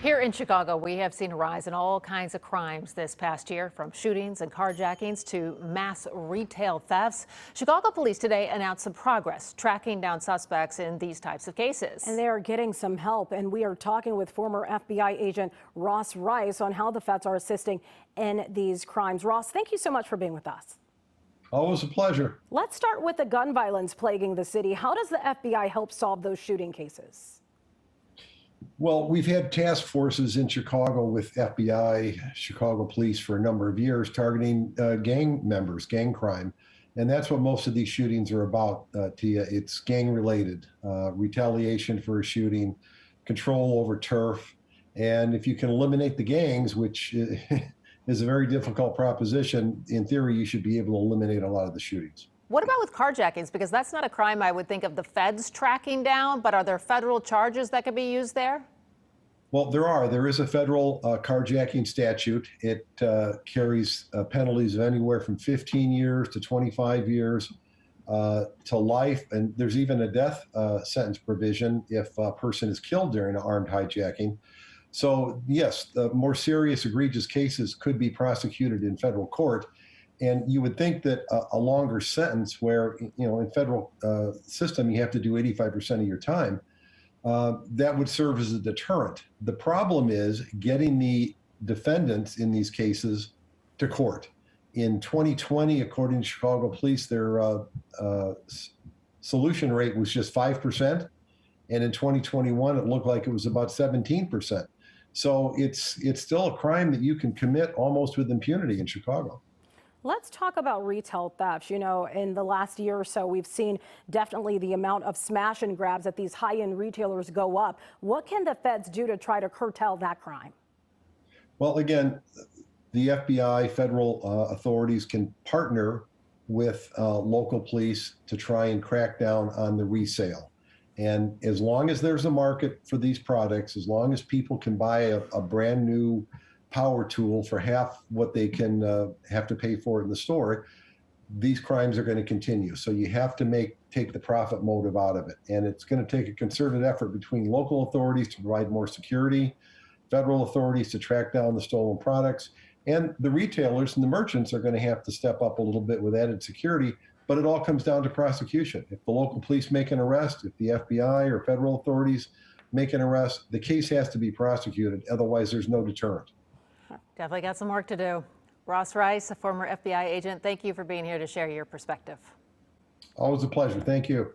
Here in Chicago, we have seen a rise in all kinds of crimes this past year, from shootings and carjackings to mass retail thefts. Chicago police today announced some progress tracking down suspects in these types of cases. And they are getting some help. And we are talking with former FBI agent Ross Rice on how the feds are assisting in these crimes. Ross, thank you so much for being with us. Always a pleasure. Let's start with the gun violence plaguing the city. How does the FBI help solve those shooting cases? Well, we've had task forces in Chicago with FBI, Chicago police for a number of years targeting gang members, gang crime. And that's what most of these shootings are about, Tia. It's gang related, retaliation for a shooting, control over turf. And if you can eliminate the gangs, which is a very difficult proposition, in theory, you should be able to eliminate a lot of the shootings. What about with carjackings? Because that's not a crime I would think of the feds tracking down, but are there federal charges that could be used there? Well, there is a federal carjacking statute. It carries penalties of anywhere from 15 years to 25 years to life. And there's even a death sentence provision if a person is killed during an armed hijacking. So yes, the more serious, egregious cases could be prosecuted in federal court. And you would think that a longer sentence where, in federal system, you have to do 85% of your time, that would serve as a deterrent. The problem is getting the defendants in these cases to court. In 2020, according to Chicago police, their solution rate was just 5%. And in 2021, it looked like it was about 17%. So it's still a crime that you can commit almost with impunity in Chicago. Let's talk about retail theft. In the last year or so, we've seen definitely the amount of smash and grabs at these high-end retailers go up. What can the feds do to try to curtail that crime? Well, again, the FBI, federal authorities can partner with local police to try and crack down on the resale. And as long as there's a market for these products, as long as people can buy a brand new power tool for half what they can have to pay for it in the store, these crimes are going to continue. So you have to take the profit motive out of it. And it's going to take a concerted effort between local authorities to provide more security, federal authorities to track down the stolen products, and the retailers and the merchants are going to have to step up a little bit with added security. But it all comes down to prosecution. If the local police make an arrest, if the FBI or federal authorities make an arrest, the case has to be prosecuted. Otherwise, there's no deterrent. Definitely got some work to do. Ross Rice, a former FBI agent, thank you for being here to share your perspective. Always a pleasure. Thank you.